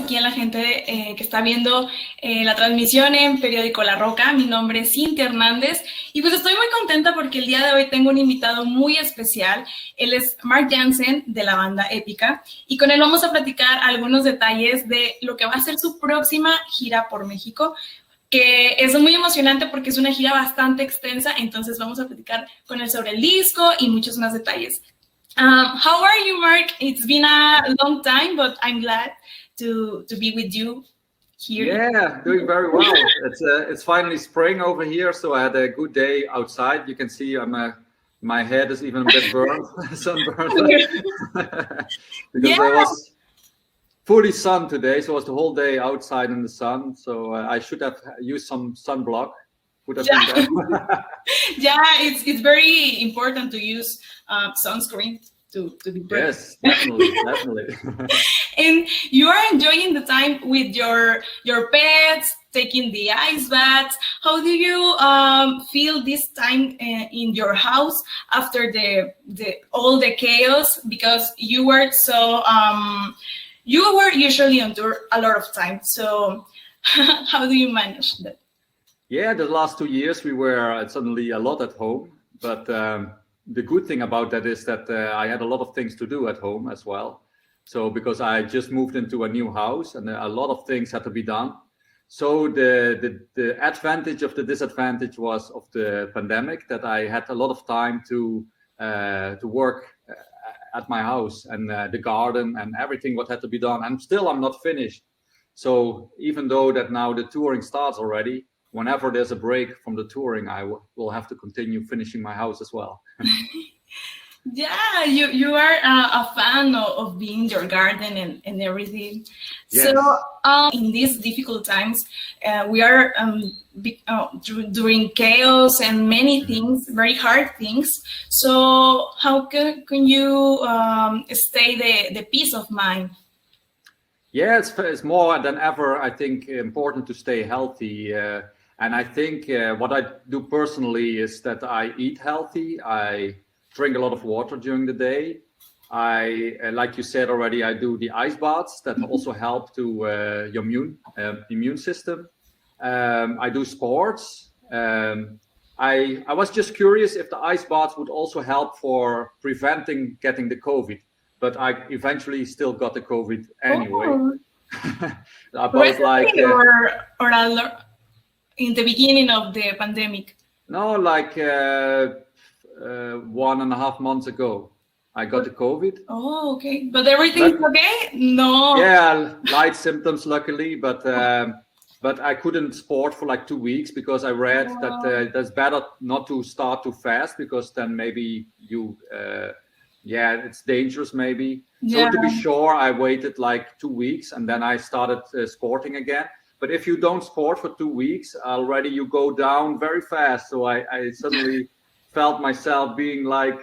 aquí a la gente que está viendo la transmisión en Periódico La Roca. Mi nombre es Cynthia Hernández y pues estoy muy contenta porque el día de hoy tengo un invitado muy especial. Él es Mark Jansen de la banda Epica y con él vamos a platicar algunos detalles de lo que va a ser su próxima gira por México, que es muy emocionante porque es una gira bastante extensa, entonces vamos a platicar con él sobre el disco y muchos más detalles. How are you, Mark? It's been a long time, but I'm glad to be with you here. Yeah, doing very well. It's finally spring over here, so I had a good day outside. You can see my head is even a bit burned, sunburned, because I was fully sun today, so it was the whole day outside in the sun. So I should have used some sunblock. Yeah, it's very important to use sunscreen to be brave. Yes, definitely. And you are enjoying the time with your pets, taking the ice baths. How do you feel this time in your house after all the chaos? Because you were you were usually on tour a lot of time. So how do you manage that? Yeah, the last 2 years we were suddenly a lot at home, but the good thing about that is that I had a lot of things to do at home as well. So because I just moved into a new house and a lot of things had to be done. So the advantage of the disadvantage was of the pandemic, that I had a lot of time to work at my house and the garden and everything what had to be done. And still I'm not finished. So even though that now the touring starts already, whenever there's a break from the touring, I will have to continue finishing my house as well. Yeah, you are a fan of being in your garden and everything. Yes. So in these difficult times, we are during chaos and many things, very hard things. So how can you stay the peace of mind? Yeah, it's more than ever, I think, important to stay healthy. And I think what I do personally is that I eat healthy. I drink a lot of water during the day. Like you said already, I do the ice baths that also help to your immune system. I do sports. I was just curious if the ice baths would also help for preventing getting the COVID, but I eventually still got the COVID anyway. About like or in the beginning of the pandemic? No, like 1.5 months ago, I got the COVID. Oh, okay. But everything's okay? No. Yeah, light symptoms, luckily, but I couldn't sport for like 2 weeks because I read that that's better not to start too fast, because then maybe you, it's dangerous maybe. So to be sure, I waited like 2 weeks and then I started sporting again. But if you don't sport for 2 weeks, already you go down very fast. So I suddenly felt myself being like,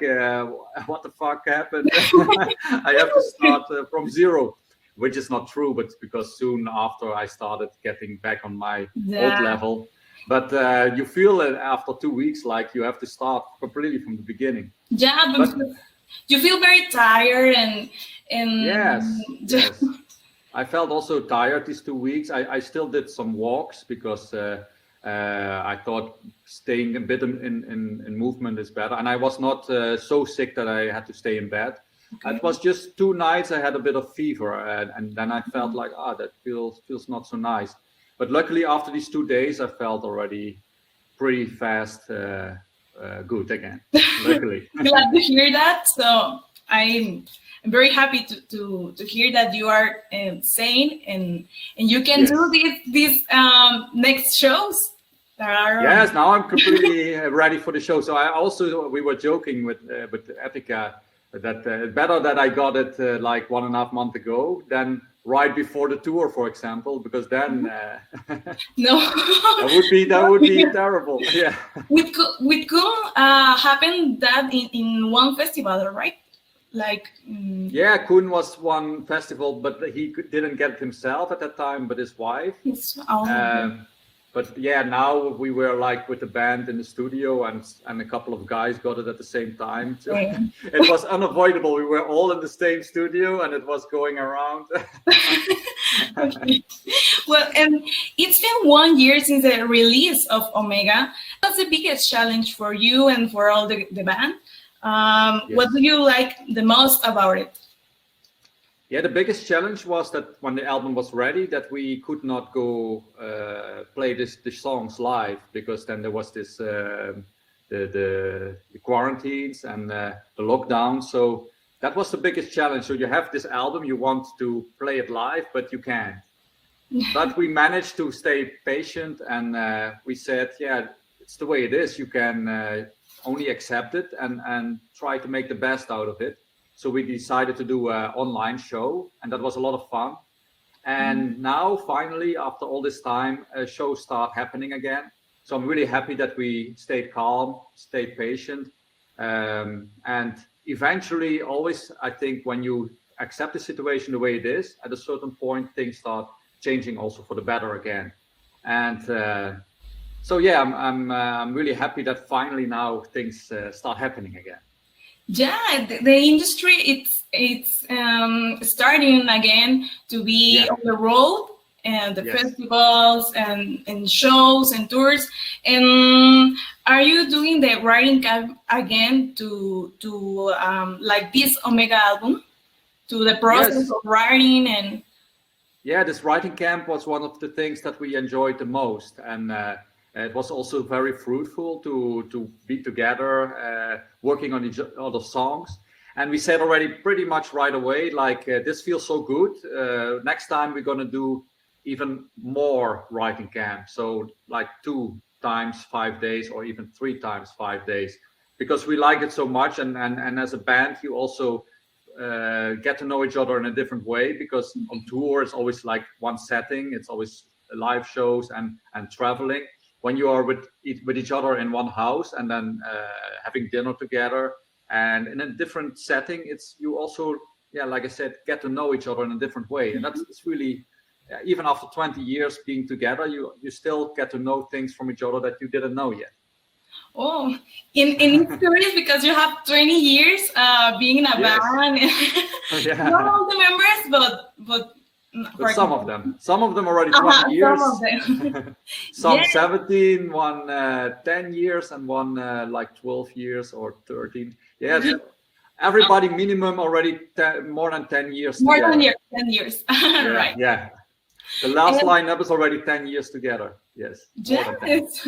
what the fuck happened? I have to start from zero, which is not true, but because soon after I started getting back on my old level. But you feel it after 2 weeks, like you have to start completely from the beginning. Yeah, but you feel very tired and yes. I felt also tired these 2 weeks. I still did some walks because I thought staying a bit in movement is better. And I was not so sick that I had to stay in bed. Okay. It was just 2 nights I had a bit of fever, and then I felt like, that feels not so nice. But luckily after these 2 days, I felt already pretty fast good again, luckily. Glad to hear that. So I'm very happy to hear that you are sane and you can do these next shows. Yes, now I'm completely ready for the show. So we were joking with Epica that better that I got it like 1.5 months ago than right before the tour, for example, because then no, that would be terrible. Yeah, with Kun happened that in one festival, right? Like Kun was one festival, but he didn't get it himself at that time, but his wife. But yeah, now we were like with the band in the studio, and a couple of guys got it at the same time. So it was unavoidable. We were all in the same studio, and it was going around. Okay. Well, and it's been 1 year since the release of Omega. What's the biggest challenge for you and for all the band? Yes. What do you like the most about it? Yeah, the biggest challenge was that when the album was ready, that we could not go play the songs live, because then there was this the quarantines and the lockdown. So that was the biggest challenge. So you have this album, you want to play it live, but you can't. But we managed to stay patient, and we said, yeah, it's the way it is. You can only accept it and try to make the best out of it. So we decided to do an online show, and that was a lot of fun. And now, finally, after all this time, shows start happening again. So I'm really happy that we stayed calm, stayed patient. And eventually, always, I think when you accept the situation the way it is, at a certain point, things start changing also for the better again. And so, yeah, I'm really happy that finally now things start happening again. Yeah, the industry, it's starting again to be on the road, and the festivals and shows and tours. And are you doing the writing camp again to like this Omega album, to the process of writing? And yeah, this writing camp was one of the things that we enjoyed the most, and it was also very fruitful to be together, working on each other's songs. And we said already pretty much right away, like, this feels so good. Next time we're going to do even more writing camp. So like 2 times 5 days, or even 3 times 5 days, because we like it so much. And as a band, you also get to know each other in a different way, because on tour it's always like one setting. It's always live shows and traveling. When you are with each other in one house, and then having dinner together and in a different setting, it's you also, like I said, get to know each other in a different way. And it's really, even after 20 years being together, you still get to know things from each other that you didn't know yet. Oh, and it's curious because you have 20 years being in a band. Not all the members, but some of them already 20 years. Some of them. Some 17, one 10 years, and one like 12 years or 13. Yeah, everybody minimum already more than 10 years. More than 10 years. Right. Yeah. The last lineup is already 10 years together. Yes. Yes.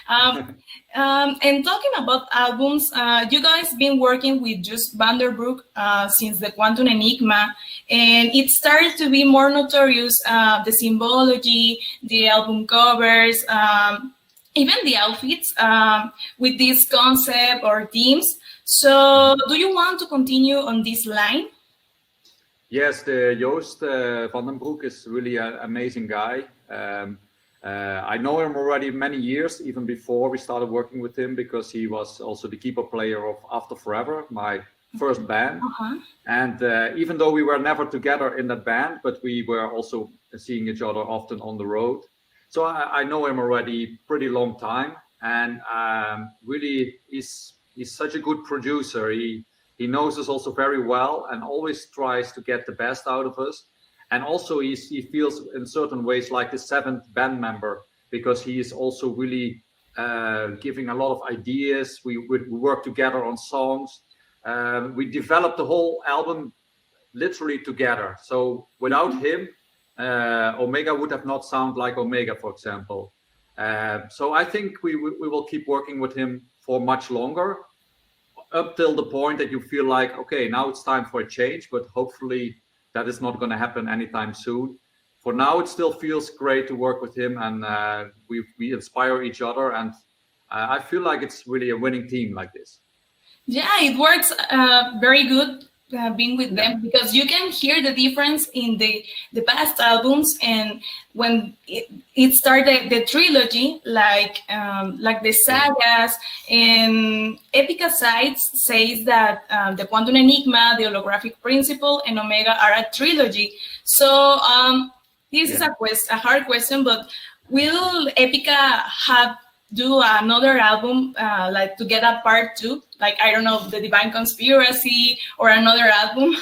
And talking about albums, you guys been working with Just Vanderbroek since the Quantum Enigma, and it started to be more notorious, the symbology, the album covers, even the outfits with this concept or themes. So do you want to continue on this line? Yes, the Joost Vanderbroek is really an amazing guy. I know him already many years, even before we started working with him, because he was also the keyboard player of After Forever, my first band. And even though we were never together in that band, but we were also seeing each other often on the road. So I know him already pretty long time, and really he's such a good producer. He knows us also very well and always tries to get the best out of us. And also he feels in certain ways like the 7th band member, because he is also really giving a lot of ideas. We work together on songs. We developed the whole album literally together. So without him, Omega would have not sounded like Omega, for example. So I think we will keep working with him for much longer, up till the point that you feel like, okay, now it's time for a change, but hopefully that is not going to happen anytime soon. For now, it still feels great to work with him, and we inspire each other, and I feel like it's really a winning team like this. Yeah, it works very good being with them, because you can hear the difference in the past albums, and when it started the trilogy, like the sagas, and Epica sites says that the Quantum Enigma, the Holographic Principle, and Omega are a trilogy. So this is a hard question, but will Epica do another album, like to get a part 2? Like, I don't know, The Divine Conspiracy or another album?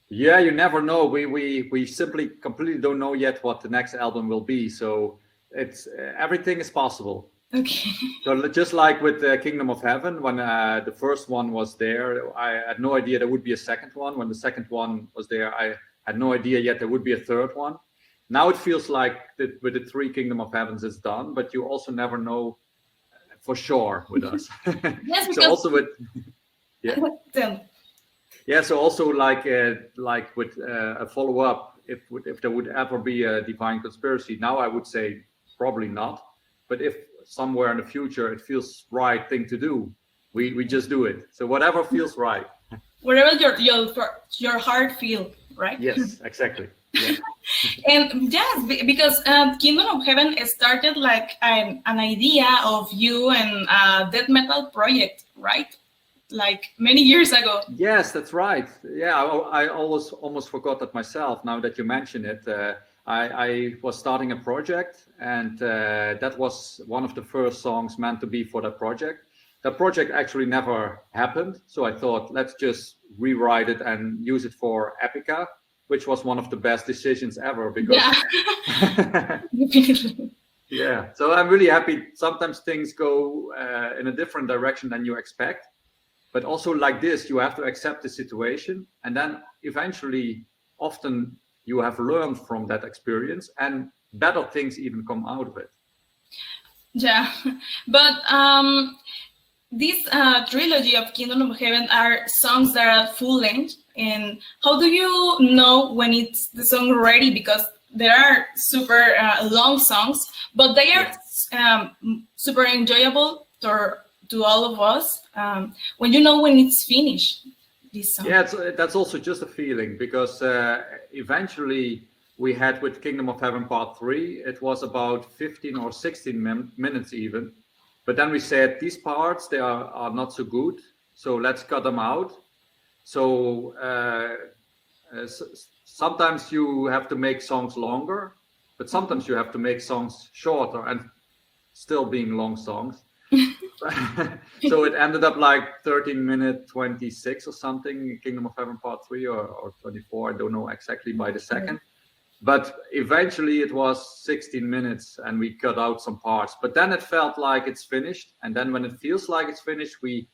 Yeah, you never know. We simply completely don't know yet what the next album will be. So it's everything is possible. Okay. So just like with the Kingdom of Heaven, when the first one was there, I had no idea there would be a second one. When the second one was there, I had no idea yet there would be a third one. Now it feels like that with the 3 Kingdom of Heavens it's done, but you also never know for sure with us. Yes, so also with so also like with a follow-up, if there would ever be a Divine Conspiracy, now I would say probably not. But if somewhere in the future it feels right thing to do, we just do it. So whatever feels right. Whatever your heart feels, right? Yes, exactly. Yeah. And yes, because Kingdom of Heaven started like an idea of you and death metal project, right? Like many years ago. Yes, that's right. Yeah, I almost forgot that myself. Now that you mention it, I was starting a project, and that was one of the first songs meant to be for that project. The project actually never happened, so I thought, let's just rewrite it and use it for Epica, which was one of the best decisions ever. Because yeah, so I'm really happy. Sometimes things go in a different direction than you expect, but also like this, you have to accept the situation, and then eventually, often you have learned from that experience, and better things even come out of it. Yeah, but this trilogy of Kingdom of Heaven are songs that are full length. And how do you know when it's the song ready? Because there are super long songs, but they are super enjoyable to all of us. When you know when it's finished, this song. Yeah, that's also just a feeling, because eventually we had with Kingdom of Heaven Part 3, it was about 15 or 16 minutes even. But then we said, these parts, they are not so good, so let's cut them out. So sometimes you have to make songs longer, but sometimes you have to make songs shorter and still being long songs. So it ended up like 13 minutes 26 or something, Kingdom of Heaven Part 3 or 24, I don't know exactly by the second. But eventually it was 16 minutes and we cut out some parts. But then it felt like it's finished. And then when it feels like it's finished, we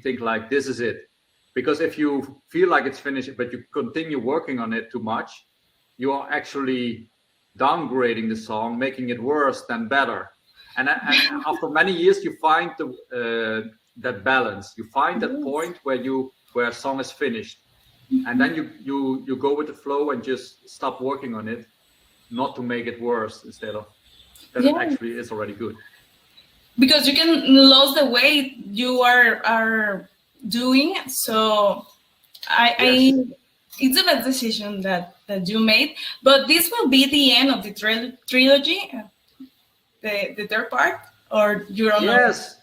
think like, this is it. Because if you feel like it's finished, but you continue working on it too much, you are actually downgrading the song, making it worse than better. And after many years, you find that balance. You find that point where a song is finished. And then you go with the flow and just stop working on it, not to make it worse, instead of that it actually is already good. Because you can lose the way you are doing. So it's a bad decision that you made. But this will be the end of the trilogy, the third part, or you don't know? Yes.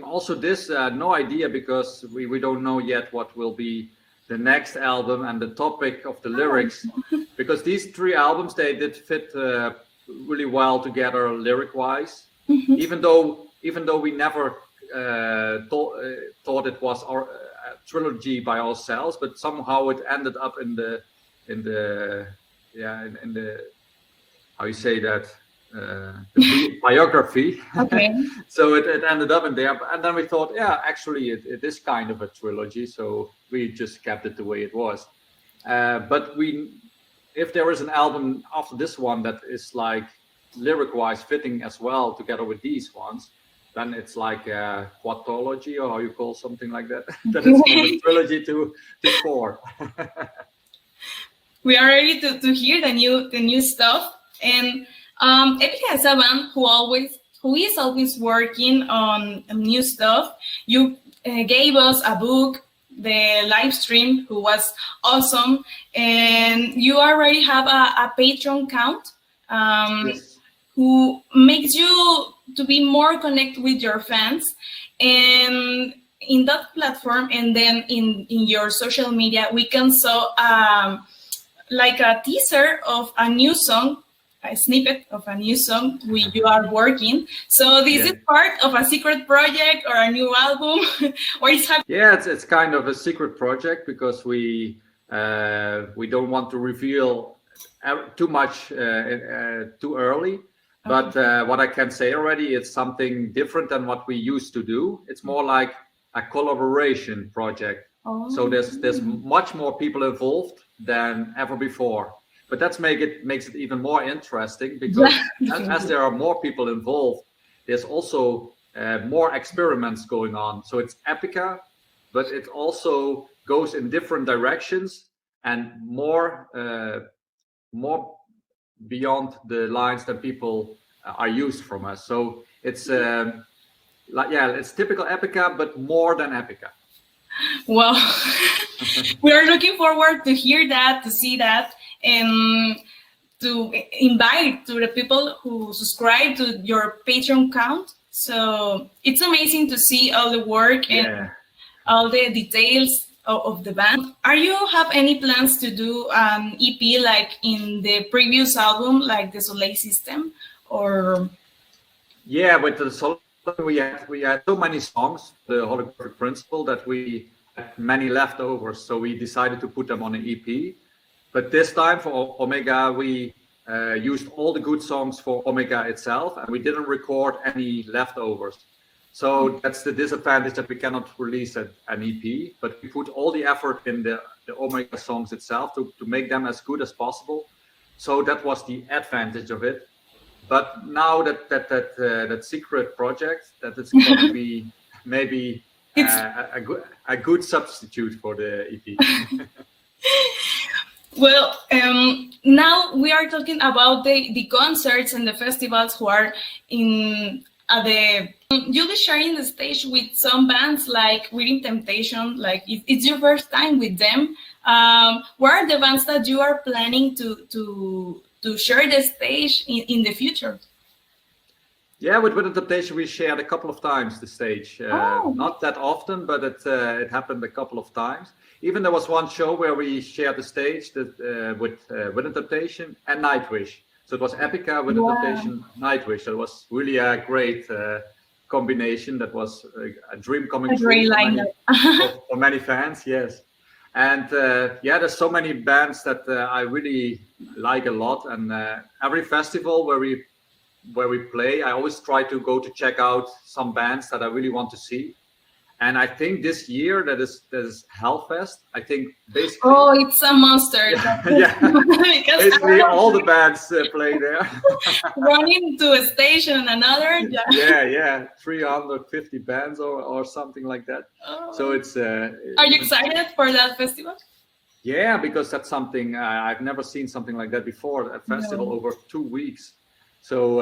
Also this, no idea, because we don't know yet what will be the next album and the topic of the lyrics, because these 3 albums, they did fit really well together lyric-wise. Even though we never thought it was our trilogy by ourselves, but somehow it ended up in the how you say that, the biography. Okay. So it ended up in there, and then we thought, yeah, actually it is kind of a trilogy, so we just kept it the way it was. But if there is an album after this one that is like lyric-wise fitting as well together with these ones, then it's like a quadrology, or how you call something like that. That is from a trilogy to 4. We are ready to hear the new stuff. And Epica is a band who is always working on new stuff. You gave us a book, the live stream, who was awesome, and you already have a Patreon account, Yes. who makes you to be more connected with your fans. And in that platform, and then in your social media, we can saw like a teaser of a new song a snippet of a new song you are working. So this is part of a secret project or a new album, or it's happening? Yeah, it's kind of a secret project because we don't want to reveal too much too early. But what I can say already, it's something different than what we used to do. It's more like a collaboration project. So there's much more people involved than ever before. But that makes it even more interesting because as there are more people involved, there's also more experiments going on. So it's Epica, but it also goes in different directions and more beyond the lines that people are used from us. So it's it's typical Epica, but more than Epica. Well, we are looking forward to hear that, to see that, and to invite to the people who subscribe to your Patreon account. So it's amazing to see all the work and all the details of the band. Are you have any plans to do an EP like in the previous album, like the Soleil System, or? Yeah, with the Soleil, we had so many songs, the holographic principle, that we had many leftovers, so we decided to put them on an EP. But this time for Omega, we used all the good songs for Omega itself, and we didn't record any leftovers. So that's the disadvantage, that we cannot release an EP, but we put all the effort in the Omega songs itself to make them as good as possible. So that was the advantage of it. But now that secret project, that it's going to be maybe a good substitute for the EP. Well, now we are talking about the concerts and the festivals who are in you'll be sharing the stage with some bands like Within Temptation, like it's your first time with them. What are the bands that you are planning to share the stage in the future? Yeah, with Within Temptation we shared a couple of times the stage. Not that often, but it happened a couple of times. Even there was one show where we shared the stage with Within Temptation and Nightwish. So it was Epica, Within Temptation, Nightwish. So it was really a great combination. That was a dream coming true for many fans. Yes. And there's so many bands that I really like a lot. And every festival where we play, I always try to go to check out some bands that I really want to see. And I think this year that is Hellfest. I think basically. Oh, it's a monster. Basically all the bands play there. Running to a station and another. Yeah, 350 bands or something like that. Oh. So it's. Are you excited for that festival? Yeah, because that's something I've never seen something like that before. A festival over 2 weeks. So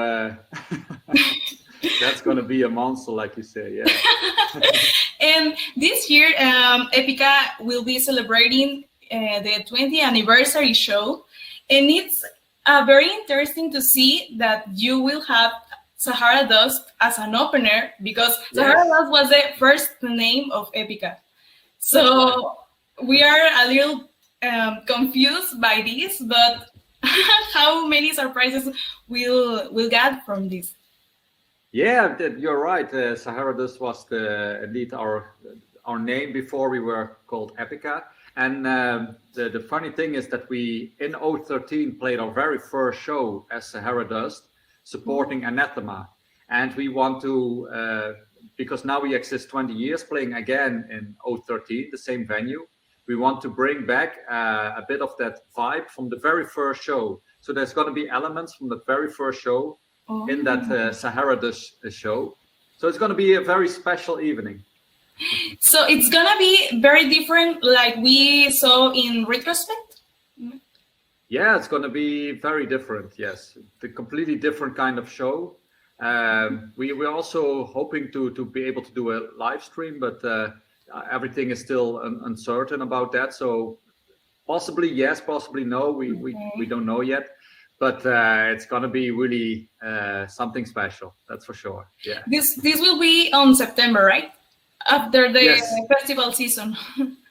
that's going to be a monster, like you say. Yeah. And this year, Epica will be celebrating the 20th anniversary show. And it's very interesting to see that you will have Sahara Dust as an opener, because Sahara Dust was the first name of Epica. So we are a little confused by this, but how many surprises we'll get from this? Yeah, you're right. Sahara Dust was indeed our name before we were called Epica. And the funny thing is that we, in 2013, played our very first show as Sahara Dust, supporting Anathema. And we want to, because now we exist 20 years, playing again in 2013, the same venue. We want to bring back a bit of that vibe from the very first show. So there's going to be elements from the very first show in that Sahara Dust show. So it's going to be a very special evening. So it's going to be very different, like we saw in retrospect? Yeah, it's going to be very different, yes. The completely different kind of show. We're also hoping to be able to do a live stream, but everything is still uncertain about that. So possibly yes, possibly no. We don't know yet. But it's going to be really something special, that's for sure. Yeah. This will be on September, right? After the festival season.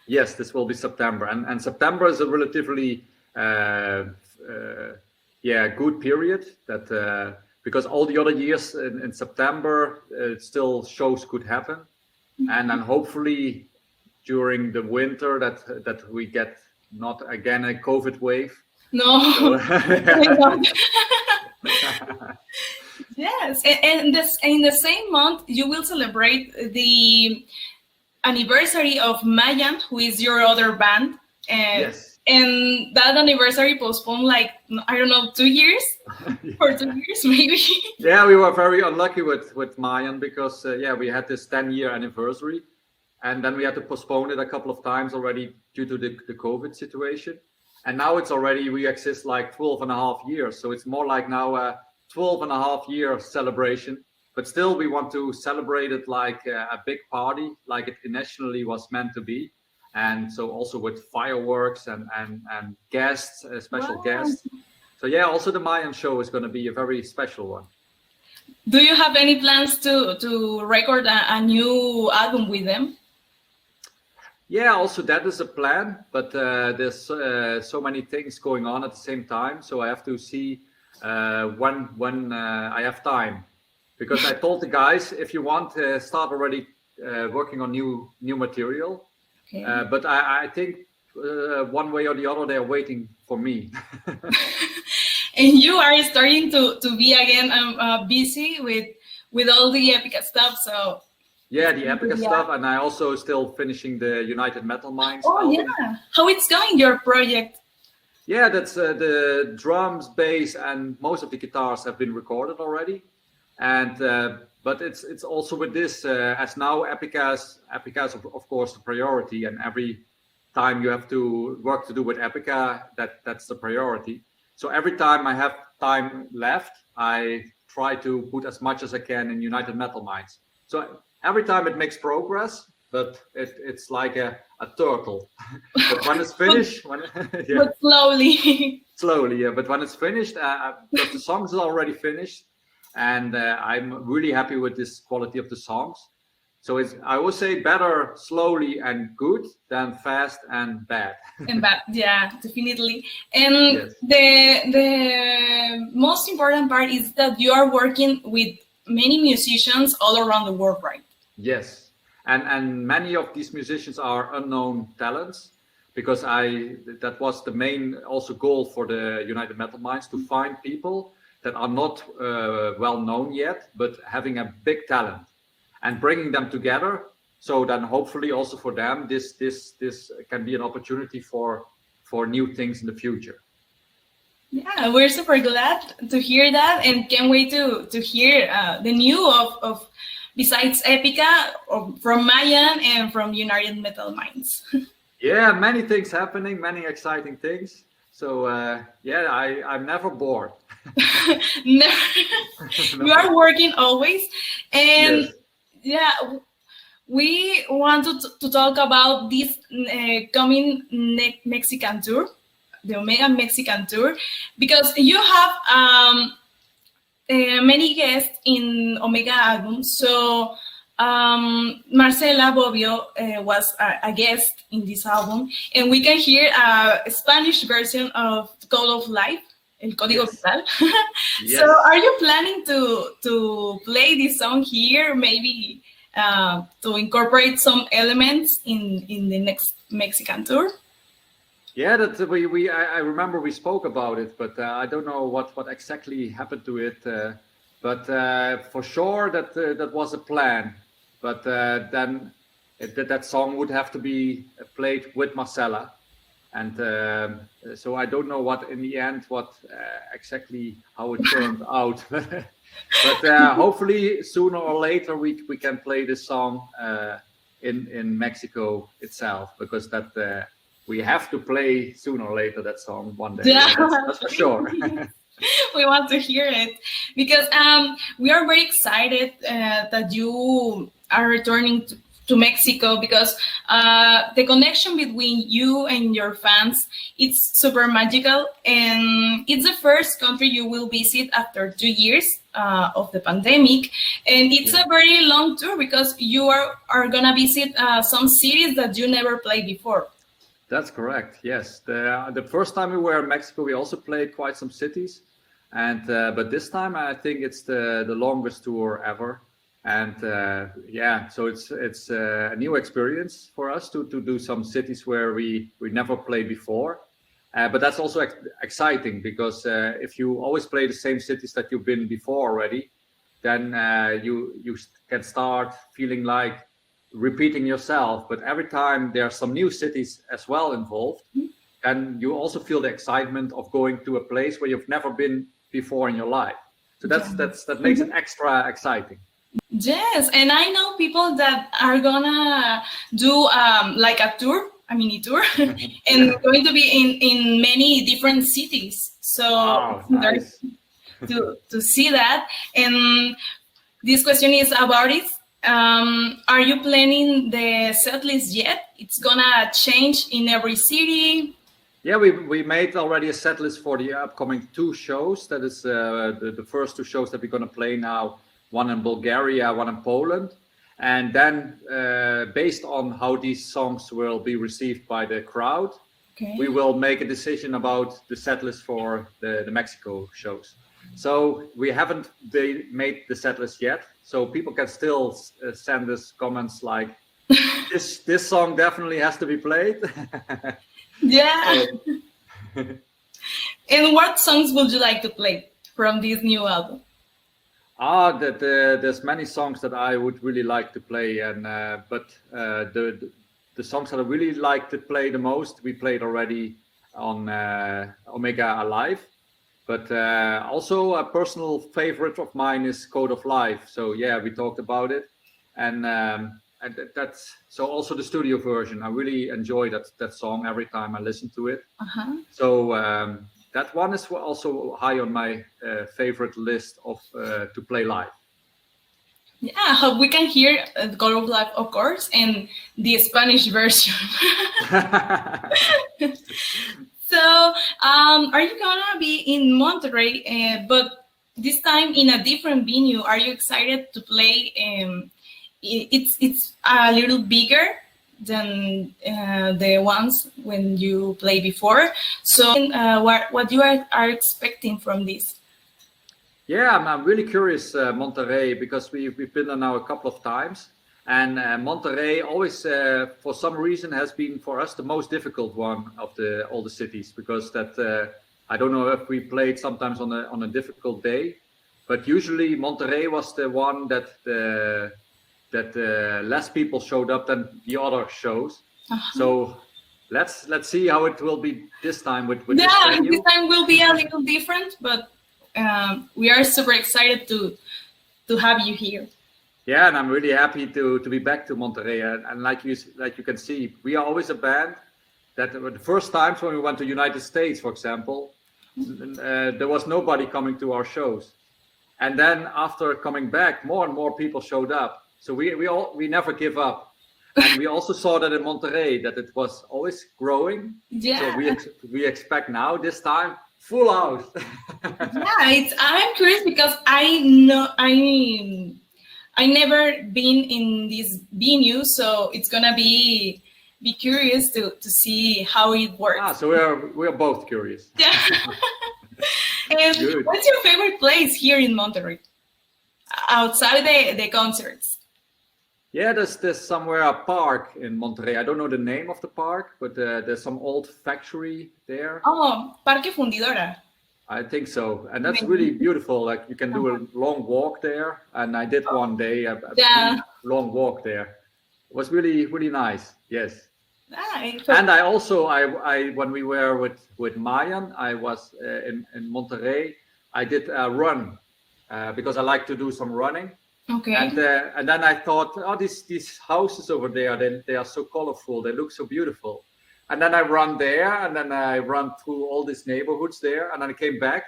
Yes, this will be September. And September is a relatively good period that because all the other years in September still shows could happen, and then hopefully during the winter that we get not again a COVID wave. No. So, yes, and this in the same month you will celebrate the anniversary of Mayan, who is your other band. yes. And that anniversary postponed, like, I don't know, 2 years or 2 years maybe. Yeah, we were very unlucky with Mayan because we had this 10-year anniversary, and then we had to postpone it a couple of times already due to the COVID situation. And now it's already, we exist like 12 and a half years. So it's more like now a 12 and a half year celebration, but still we want to celebrate it like a big party, like it initially was meant to be. And so also with fireworks and guests, special guests. So yeah, also the Mayan show is going to be a very special one. Do you have any plans to record a new album with them? Yeah, also that is a plan, but there's so many things going on at the same time. So I have to see when I have time. Because I told the guys, if you want, start already working on new material. Okay. But I think one way or the other, they're waiting for me. And you are starting to be again busy with all the Epica stuff. So yeah, the Epica stuff, and I also still finishing the United Metal Minds. Oh album. Yeah, how it's going, your project? Yeah, that's the drums, bass, and most of the guitars have been recorded already, and. But it's also with this, as now Epica is of course the priority, and every time you have to work to do with Epica, that's the priority. So every time I have time left, I try to put as much as I can in United Metal Minds. So every time it makes progress, but it's like a turtle. But when it's finished, but slowly. Slowly, yeah. But when it's finished, because the songs are already finished. And I'm really happy with this quality of the songs. So I would say better slowly and good than fast and bad. And bad, yeah, definitely. And yes. The most important part is that you are working with many musicians all around the world, right? Yes, and many of these musicians are unknown talents, because that was the main also goal for the United Metal Minds, to find people that are not well known yet, but having a big talent, and bringing them together. So then hopefully also for them, this can be an opportunity for new things in the future. Yeah, we're super glad to hear that, and can't wait to hear the new of besides Epica, from Mayan and from United Metal Minds. Yeah, many things happening, many exciting things. So I'm never bored. Never. No. We are working always, and yes. We want to talk about this coming Mexican tour, the Omega Mexican tour, because you have many guests in Omega album. So Marcela Bobbio was a guest in this album, and we can hear a Spanish version of Code of Life, El Código Vital. Yes. So are you planning to play this song here, maybe to incorporate some elements in the next Mexican tour? Yeah, that I remember we spoke about it, but I don't know what exactly happened to it. But for sure that was a plan. But then that song would have to be played with Marcela, and so I don't know what in the end exactly how it turned out. But hopefully sooner or later we can play this song in Mexico itself, because that we have to play sooner or later that song one day. Yeah. That's for sure. We want to hear it, because we are very excited that you are returning to Mexico, because the connection between you and your fans, it's super magical, and it's the first country you will visit after 2 years of the pandemic, and it's a very long tour, because you are gonna visit some cities that you never played before. That's correct. Yes, the first time we were in Mexico, we also played quite some cities, And but this time I think it's the longest tour ever. And so it's a new experience for us to do some cities where we never played before. But that's also exciting because if you always play the same cities that you've been before already, then you can start feeling like repeating yourself. But every time there are some new cities as well involved, and you also feel the excitement of going to a place where you've never been before in your life. So that makes it extra exciting. Yes, and I know people that are gonna do like a mini tour, and going to be in many different cities. So nice. to see that. And this question is about it. Are you planning the set list yet? It's gonna change in every city. Yeah, we made already a set list for the upcoming 2 shows. That is the first 2 shows that we're going to play now, one in Bulgaria, one in Poland. And then based on how these songs will be received by the crowd, we will make a decision about the set list for the Mexico shows. So we haven't made the set list yet. So people can still send us comments like, this song definitely has to be played. Yeah. And what songs would you like to play from this new album? There's many songs that I would really like to play, and but the songs that I really like to play the most, we played already on Omega Alive. But also a personal favorite of mine is Code of Life. So yeah, we talked about it, and that's so also the studio version. I really enjoy that song every time I listen to it. So that one is also high on my favorite list of to play live. Yeah, I hope we can hear Code of Life, of course, and the Spanish version. So, are you gonna be in Monterrey, but this time in a different venue? Are you excited to play? It's a little bigger than the ones when you play before. So, what you are expecting from this? Yeah, I'm really curious, Monterrey, because we've been there now a couple of times, and Monterrey always, for some reason, has been for us the most difficult one of all the cities, because I don't know if we played sometimes on a difficult day, but usually Monterrey was the one that less people showed up than the other shows. So let's see how it will be this time with this venue. This time will be a little different, but we are super excited to have you here. Yeah, and I'm really happy to be back to Monterrey. And like you can see, we are always a band that the first times when we went to United States, for example, there was nobody coming to our shows. And then after coming back, more and more people showed up. So we never give up. And we also saw that in Monterrey, that it was always growing. Yeah. So we expect now this time full house. Yeah, I'm curious because I never been in this venue, so it's gonna be curious to see how it works. So we are both curious. Yeah. And Good. What's your favorite place here in Monterrey outside the concerts? Yeah, there's somewhere a park in Monterrey. I don't know the name of the park, but there's some old factory there. Oh, Parque Fundidora. I think so, and that's really beautiful. Like you can do a long walk there, and I did one day a long walk there. It was really, really nice. Yes. And I also when we were with Mayan, I was in Monterrey. I did a run because I like to do some running. Okay. And then I thought, these houses over there, they are so colorful. They look so beautiful. And then I run there, and then I run through all these neighborhoods there, and then I came back,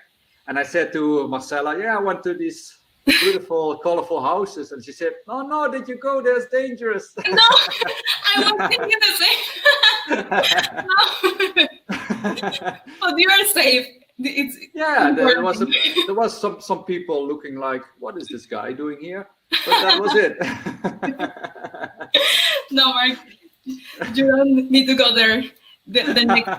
and I said to Marcela, I went to these beautiful, colorful houses, and she said, no, did you go there? It's dangerous. No, I was thinking the same. No. But you are safe. There was some people looking like, what is this guy doing here? But that was it. No, Mark, you don't need to go there. The next.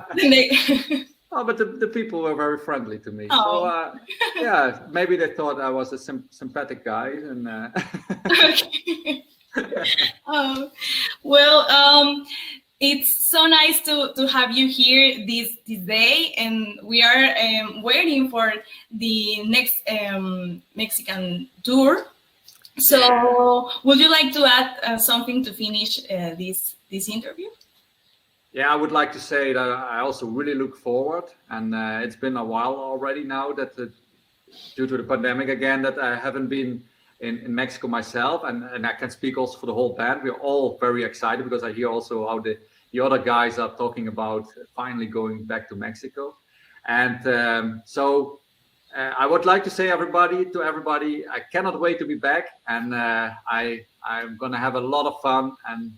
Oh, but the people were very friendly to me. Oh. So yeah, maybe they thought I was a sympathetic guy, and Okay. Oh, well, it's so nice to have you here this day, and we are waiting for the next Mexican tour. So, would you like to add something to finish this interview? yeah, I would like to say that I also really look forward, and it's been a while already now that due to the pandemic again that I haven't been in Mexico myself, and I can speak also for the whole band. We're all very excited because I hear also how the other guys are talking about finally going back to Mexico. And so I would like to say to everybody, I cannot wait to be back, and I'm gonna have a lot of fun, and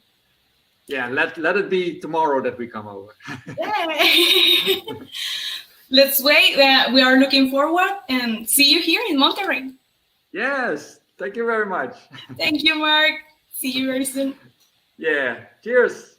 yeah, let it be tomorrow that we come over. Let's wait. We are looking forward and see you here in Monterrey. Yes, thank you very much. Thank you, Mark. See you very soon. Yeah, cheers.